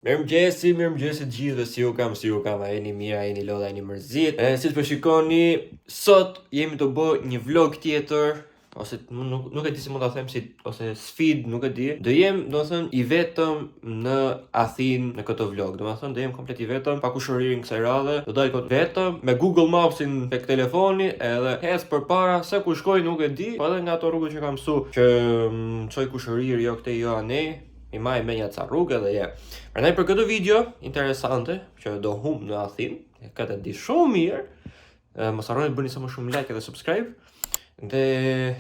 Mirëmëngjesi të gjithëve, si ju kam, a jeni mirë, a jeni lodha, a jeni mërzit. Si të përshikoni, sot jemi të bëj një vlog tjetër, ose nuk e di si mund ta them, ose sfid, nuk e di. Do jem, domethënë, i vetëm në Athinë në këtë vlog. Domethënë, do jem komplet i vetëm, pa kushërinë kësaj radhe. Do dal kot vetëm me Google Mapsin tek telefoni, edhe ec përpara se ku shkoj nuk e di, po edhe nga ato rrugë që kam mësuar që çoj kushërirë jo këtej jo anej. I maj me një ca rrugë edhe je. Prandaj për këtë video interesante që do humb në Athinë, këtë di shumë mirë. Mos harroni të bëni sa më shumë like edhe subscribe. Dhe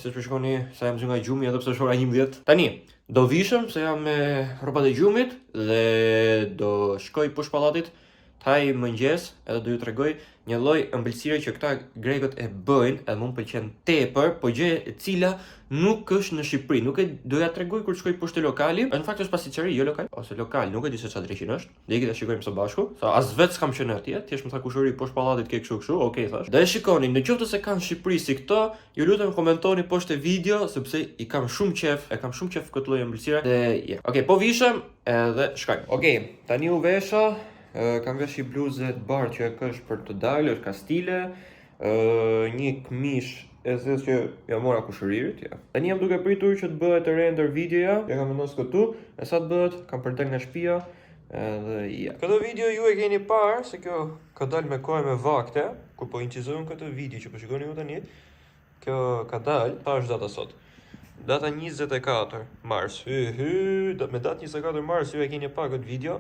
siç po shikoni sa jam nga gjumi edhe pse është ora 11. Tani do vishëm se jam me rrobat e gjumit dhe do shkoj poshtë pallatit. Taj mëngjes edhe do ju tregoj një lloj ëmbëlsire që këta grekët e bëjnë, edhe më pëlqen tepër, po gjë e cila nuk është në Shqipëri. Nuk e do ja tregoj kur shkoj poshtë lokali. Në fakt është pasiceri, jo lokal, ose lokal, nuk e di se çfarë drejtim është. Do ikë ta shikojmë së bashku. Sa as vetë s'kam qenë atje, thjesht më tha kushëri poshtë pallatit ke kështu, okay thash. Do e shikoni, në qoftë se kanë në Shqipëri si këto, ju lutem komentoni poshtë video sepse i kam shumë qef, këtë lloj ëmbëlsire. Dhe yeah. Okay, po vishëm edhe shkojmë. Okay, tani u vesha. Kam vesh një bluzë të bardhë që është për të dalë, është ka stile, një këmish e zezë që ja mora kushëririt, ja. Tani jam duke pritur që të bëhet e render videoja, ja kam vendosur këtu, e sa të bëhet, kam për dal nga shtëpia, edhe ja. Këtë video ju e keni parë, se kjo ka dalë me kohë me vakte, kur po incizojmë këtë video që po shikoni ju tani, kjo ka dalë, pa është data sot. Data 24 mars, me datë 24 mars ju e keni parë këtë video.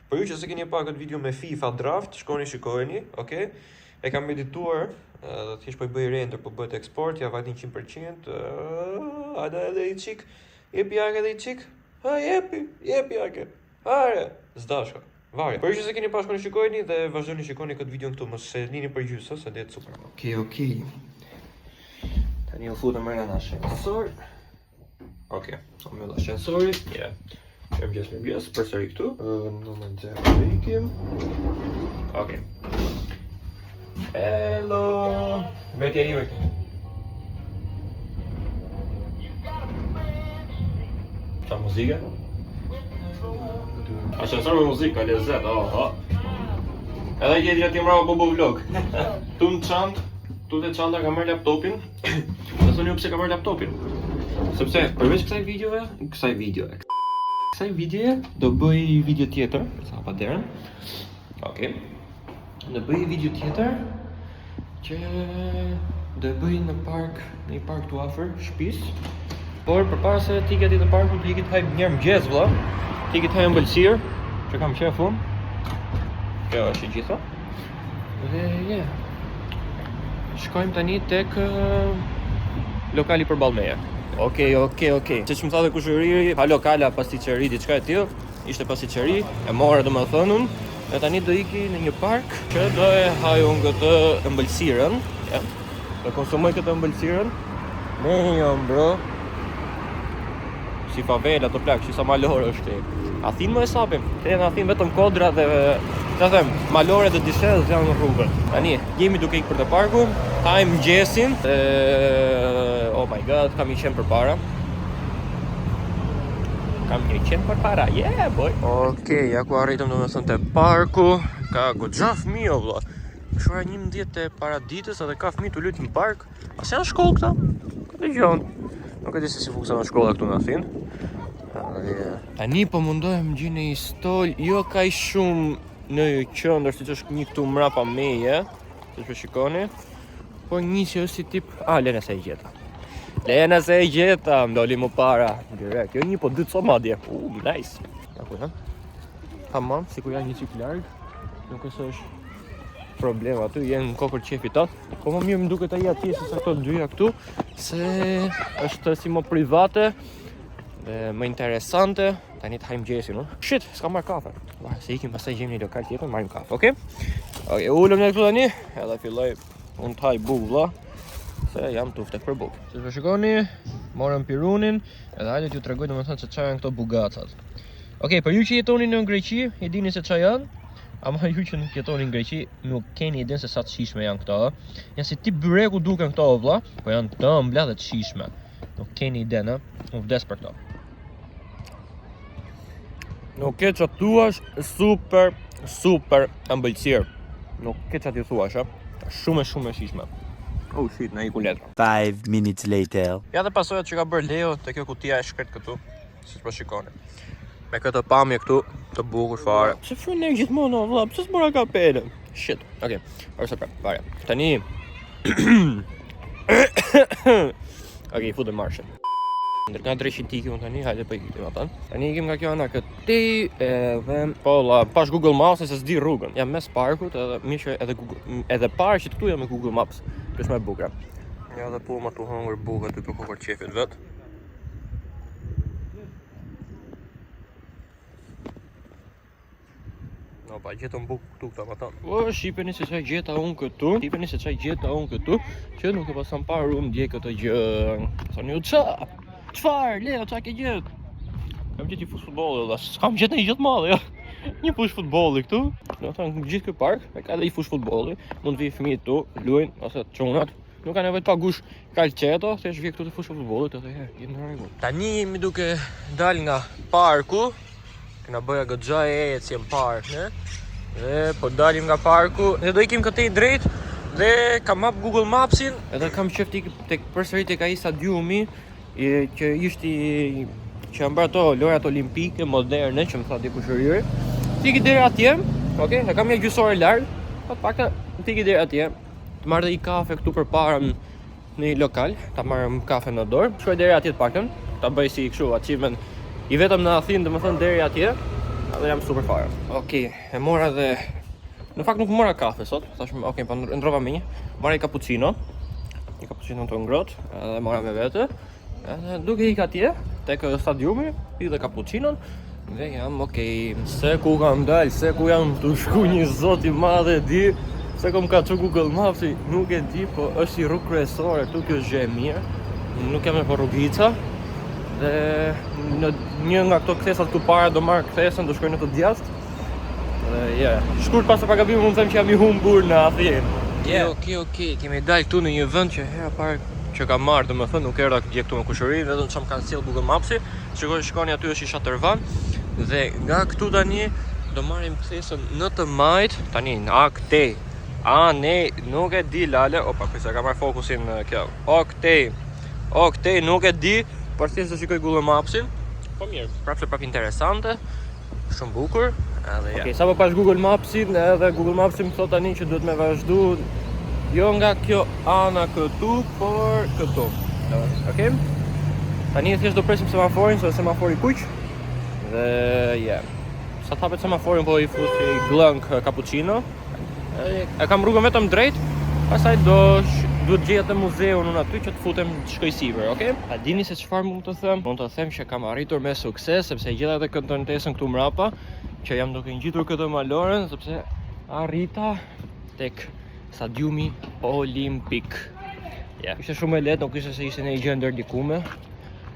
Për ju që se keni parë këtë video me FIFA draft, shkoni shikojeni, okay? E kam edituar, dhe thjesht po i bëj render, po bëhet eksport, ja vajtin 100%, ada edhe i qik, jepi ake edhe i qik, jepi ake, are, zdashka, varja. Për ju që se keni parë shkoni shikojeni dhe vazhdoni shikoni këtë video këtu, mos se lini për gjysë, se dhe super. Okay. Tani u futëm nga ascensor. Okay, o me ascensori, yeah. Mirëmëngjes, përsëri këtu. Numër 0 ikim. Okay. Hello. Veti ime këtu. Qa muzika? Ascensor me muzikë, ka lezet, oha. Edhe gjeti që ti mrava po vlog. Tu në çantë, tu te çanta ka marrë laptopin. Dhe thoni ju pse ka marrë laptopin. Sepse përveç kësaj video do bëj video tjetër, sa pa derën. Okay. Do bëj video tjetër që do e bëj në një park tu afër shtëpisë. Por përpara se ti ke ditë në parku, do ikit haj mirëmëngjes vëlla. Ti ikit haj ëmbëlsirë që kam qef unë. Kjo është e gjitha. Dhe yeah. Shkojmë tani tek lokali përballë meje. Okay. Siç më tha dhe kushëriri, pa lokala pasticeri diçka e tillë, ishte pasticeri, e mora domethënun, e tani do iki në një park që do e haj unë këtë ëmbëlsirën, ja. Do konsumoj këtë ëmbëlsirën. Damn bro. Si favela të plak, si sa malore është. Athinë më e sapim. Te në Athinë vetëm kodra dhe ta them, malore dhe dishez janë në rrugën. Tani jemi duke ikë për të parku, hajmë mëngjesin. Oh my god, kam një qenë për para. Yeah, boy. Okay, ja ku arritëm domethënë te parku. Ka goxha fëmijë o vëlla. Është ora 11 e paraditës edhe ka fëmijë të luajnë në park. A janë shkollë këta? Këtë gjën. Nuk e di se si funksionon shkolla këtu në Athinë. Tani po mundohem gjej një stol, jo kaq shumë në qendër siç është një këtu mrapa meje, siç po shikoni. Po një që është si tip, lena se e gjeta, mdoli më para, direkt, jo një po 2 co madje, nice. Tamam, sikur janë një qik larg, nuk është problem aty, jenë në kokër qefi tot. Po më mirë më duket ai atje se sa këto dyja këtu, se është si më private, dhe më interesante. Tani të hajmë gjesin, no? Shit, s'ka marrë kafe. Se ikim pastaj gjejmë një lokal tjetër, marrim kafe, okay? Okay, ulëm ne këtu tani, edhe filloj unë të haj bukë vëlla, se jam tufte për bukë. Si që shikoni, morëm pirunin, edhe hajde t'ju tregoj domethënë se çfarë janë këto bugacat. Okay, për ju që jetoni në Greqi, e dini se çfarë janë, ama ju që nuk jetoni në Greqi, nuk keni idenë se sa të shijshme janë këto. Janë si tip byreku duken këto vëlla, po janë të ëmbla dhe të shijshme. Nuk keni idenë, unë vdes për këto. Nuk ke që thuash super ëmbëlsirë. Nuk ke që t'i thuash, shumë e shishme. Oh shit, na iku letra. 5 minutes later. Ja dhe pasojat që ka bërë Leo të kjo kutia e shkret këtu, siç po shikoni. Me këtë pamje këtu të bukur fare. Se frynë gjithmonë o vëlla, pse s'mora kapelen? Shit. Okej, ose pra, fare. Tani okej, futëm marshën. Nga drejshin t'i ikim tani, hajde po ikim atan. Tani ikim nga kjo ana këti edhe pash Google Maps se s'di rrugën. Jam mes parkut edhe mishë edhe parë që këtu jam me Google Maps. Kjo është më e bukur. Ja dhe puma tu hëngur bukë aty për kokër qefit vet. No, pa gjetëm bukë këtu këta më tanë. O, shqipeni se qaj gjeta unë këtu, që nuk e pasan parë unë dje këtë gjë. Sa një qa? Qfar, Leo, qa ke gjetë? Kam gjetë një fush futbolli, dhe s'kam gjetë një gjithë madhe, ja. Një fush futbolli këtu. Në thënë, në gjithë këtë park, e ka dhe një fush futbolli. Mund të vijë fëmijët tu, luajnë, ose çunat. Nuk ka nevojë të pagush kalqeto, thjesht vjen këtu te fushë futbollit edhe jetë në rregull. Tani jemi duke dal nga parku. Kena bëja goxha e ecje në park, ne? Dhe po dalim nga parku, dhe do ikim këtej drejt dhe kam hap Google Mapsin, edhe kam qef tek përsëri tek ai stadiumi që ishte që janë bërë ato lojrat olimpike moderne që më tha dikush rryri. Tiki deri atje, okay? E kam një gjysore larg, pa pakta tiki deri atje. Të marrë dhe i kafe këtu përpara në një lokal, ta marrëm kafe në dorë. Shkoj deri atje të paktën, ta bëj si kështu achievement i vetëm në Athinë, domethënë deri atje, dhe jam super fare. Okej, e mora dhe në fakt nuk mora kafe sot, thash okej, po ndrova me një. Mora një cappuccino të ngrohtë, edhe mora me vete. Edhe duke ik atje tek stadiumi, pi dhe cappuccinon dhe jam okej. Se ku kam dal, se ku jam të shku një zot i madh e di. Se kom ka që Google Maps, nuk e di, po është i rrugë kryesore, këtu kjo është gjë e mirë. Nuk jam e po rrugica. Dhe në një nga këto kthesat këtu para do marr kthesën, do shkoj në të djathtë. Dhe shkurt pas pagabimit mund të them që jam i humbur në Athinë. Okej, kemi dalë këtu në një vend që hera parë që kam marrë, domethënë nuk erdha dje këtu me kushëri, vetëm çam kanë sjell Google Mapsi. Shikoni aty është i Shatërvan dhe nga këtu tani do marrim kthesën në të majt, tani në Aktej. Ne nuk e di lale, opa, pse ka marrë fokusin kjo. Oktej, nuk e di, por thjesht do shikoj Google Mapsin. Po mirë, prapë interesante, shumë bukur. Edhe okej, sapo pash Google Mapsin, edhe Google Mapsi më thot tani që duhet me vazhdu jo nga kjo ana këtu, por këtu. Okej? Tani thjesht do presim semaforin, se semafori kuq. Dhe sa thapet semaforin po i futi glënk cappuccino. E kam rrugën vetëm drejt, pastaj duhet gjeja te muzeu unë aty që të futem të shkoj sipër, okay? A dini se çfarë mund të them? Mund të them që kam arritur me sukses sepse gjeta edhe këtë ntesën këtu mrapa, që jam duke ngjitur këtë maloren sepse arrita tek stadiumi olimpik. Ishte shumë e lehtë, nuk ishte se ishte në një gjë ndërlikume.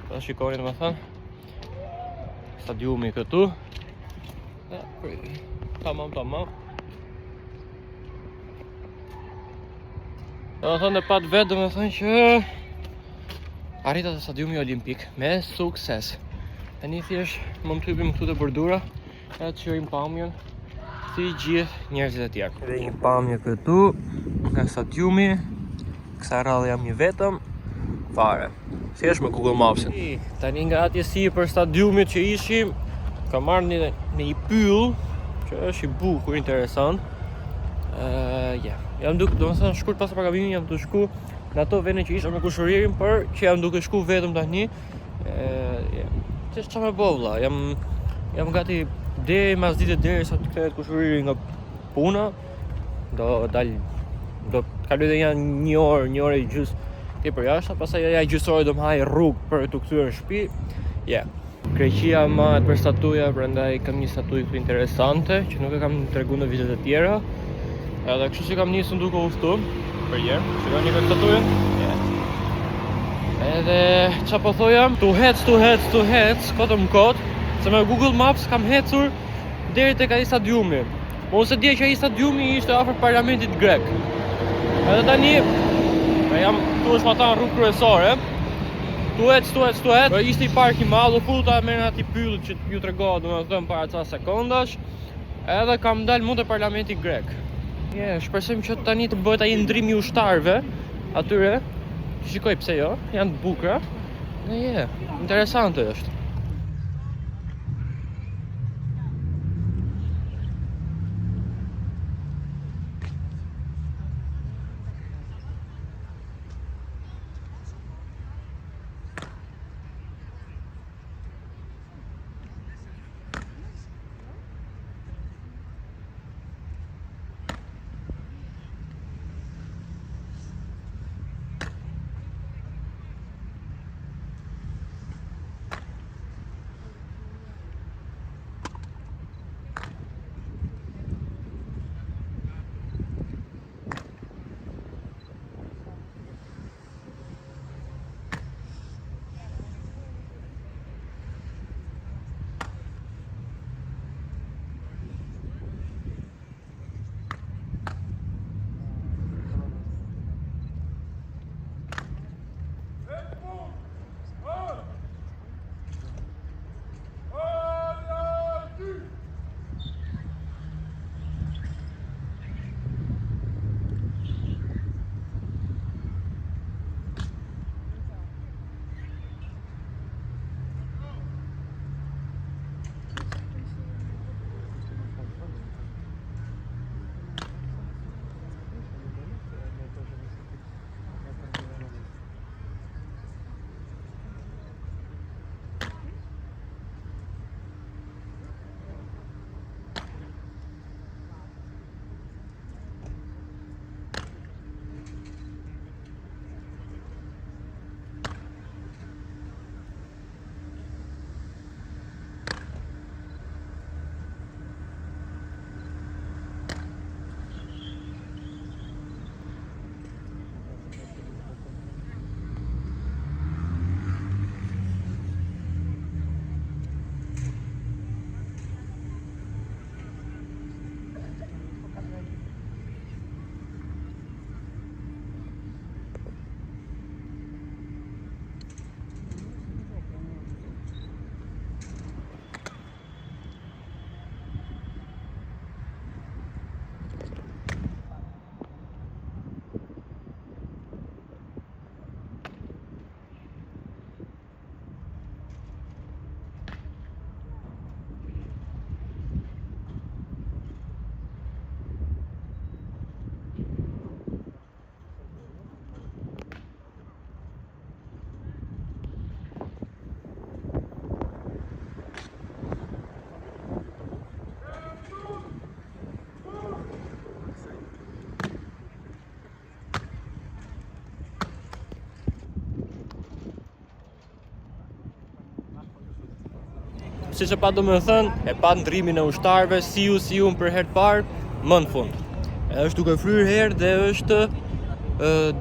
Po shikoni domethënë. Stadiumi këtu. Tamam. Domethënë pat vetë domethënë që arrita te stadiumi olimpik me sukses. Tani thjesht mund të hypim këtu te bordura, edhe të shohim pamjen si gjithë njerëzit e tjerë. Edhe një pamje këtu nga stadiumi. Kësa radhë jam një vetëm fare. Thjesht me Google Mapsin. Tani nga atje sipër stadiumit që ishim, kam marrë në një pyll që është i bukur, interesant. Jam duke, domethënë shkurt pas pagabimit jam duke shku në ato vende që isha me kushëririn, por që jam duke shku vetëm tani. Thjesht çfarë bëj vëlla? Jam gati deri mas ditës derisa të kthehet kushëriri nga puna. Do kaloj dhe janë një orë e gjys ti për jashtë, pastaj ja gjysore do më haj rrugë për të kthyer në shtëpi. Greqia ma e për statuja, prandaj kam një statuj këtu interesante që nuk e kam treguar në videot e tjera. Edhe kështu që kam nisur duke u ftuar për herë. Shikoni këtë statujën. Edhe çfarë po thoja? Tu hec, kot, se me Google Maps kam hecur deri tek ai stadiumi. Mos e di që ai stadiumi ishte afër parlamentit grek. Edhe tani jam këtu është ata rrugë kryesore. Stuhet. Ishte i park i madh, u futa me aty pyllit që ju tregova domethënë para ca sekondash. Edhe kam dalë mund te parlamenti grek. Shpresojmë që tani të bëhet ai ndrimi i ushtarëve atyre. Shikoj pse jo, janë të bukura. Interesante është. Siç e pa domethënë, e pa ndrimin e ushtarëve, si ju për herë të parë, më në fund. Është duke fryrë herë dhe është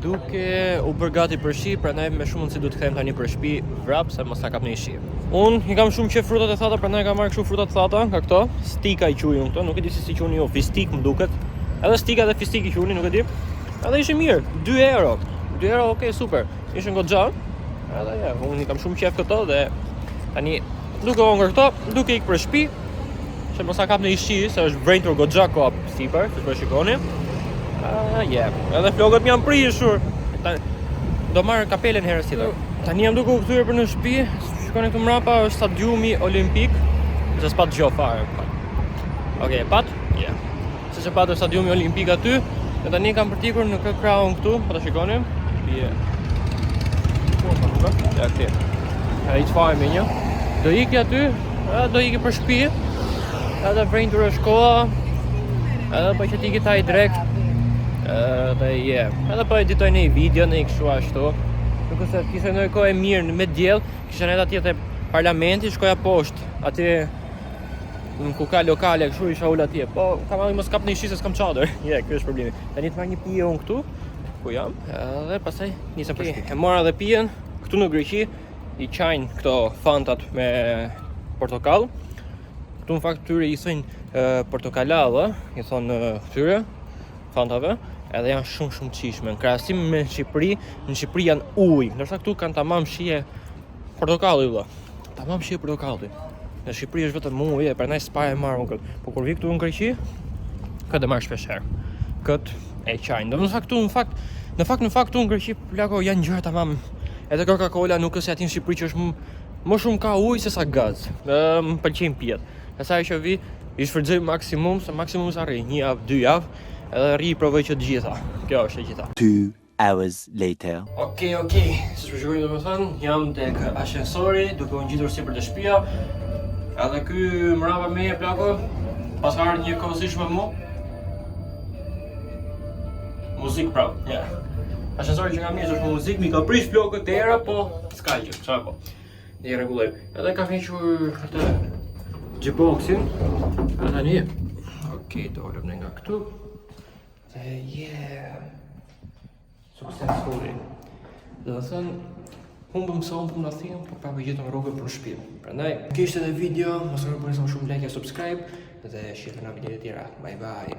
duke u bërë gati për shi, prandaj me shumë mundësi do të kthehem tani për shtëpi vrap se mos ta kap në shi. Unë i kam shumë qef frutat e thata, prandaj kam marrë kështu fruta të thata, nga këto, stika i quajnë këto, nuk e di si quajnë ju, fistik më duket. Edhe stika dhe fistik i quajnë, nuk e di. Edhe ishte mirë, 2 euro. 2 euro, okay, super. Ishin goxha. Edhe unë i kam shumë qef këto dhe tani duke hongër këto, duke ikë për shtëpi, që mos ta kap në shi, se është vrentur goxha kop sipër, siç po shikoni. Edhe flokët më janë prishur. Do marr kapelen herës tjetër. Tani jam duke u kthyer për në shtëpi. Shikoni këtu mbrapa është stadiumi olimpik. Se s'pat gjë fare. Okej, pat? Se s'pat stadiumi olimpik aty. Dhe tani kam përtikur në Crown këtu, po ta shikoni. Këtu. Ai çfarë më një? Do iki aty, do iki për shtëpi. Edhe vrentur është koha. Edhe po që t'i taj drekt. Edhe po editoj një video në i kështu ashtu. Nuk se kisha një kohë e mirë me diell, kisha nejt atje te parlamenti, shkoja poshtë. Atje në ku ka lokale kështu isha ul atje. Po kam marrë mos kap në shi se s'kam çadër. Ky është problemi. Tani të marr një pije unë këtu, ku jam. Edhe pastaj nisem për shtëpi. E mora edhe pijen këtu në Greqi, i qajnë këto fantat me portokall. Këtu në fakt tyre i thënë portokalladë, i thonë këtyre fantave, edhe janë shumë çishme. Në krahasim me në Shqipëri janë ujë, ndërsa këtu kanë tamam shije Portokalli vëlla. Tamam shi portokalli. Në Shqipëri është vetëm uji, prandaj s'pa e marr unë këtë. Po kur vi këtu në Greqi, këtë e marr shpesh herë. Këtë e qajnë. Do në fakt këtu në Greqi plako janë gjëra tamam. Edhe Coca-Cola nuk është se aty në Shqipëri që është më shumë ka ujë se sa gaz. Më pëlqejnë pijet. Asaj që vi, i shfrytëzoj maksimum sa rri, 1 javë, 2 javë, edhe rri provoj që të gjitha. Kjo është e gjitha. 2 hours later. Okej, si shpeshgojnë do më thënë, jam tek ashensori, duke unë gjitur si për të shtëpia. Edhe ky mrapa me e plako, pas ka ardhur një kohësish me mu. Muzik prap, ja. Ashensori që kam njës është me muzik, mi ka prish plokët të era, po s'ka gjë, qa po. Dhe i regullojmë. Edhe ka fequr atë G-boxin, edhe tani. Okej, dolëm ne nga këtu. Dhe successfully. Dhe të thënë, unë për mësohën për më nathinë, po prapë jetëm rrugën për shtëpi. Prandaj, kjo ishte edhe video, mos harroni të bëni shumë like e subscribe dhe shihni në videot e tjera. Bye bye.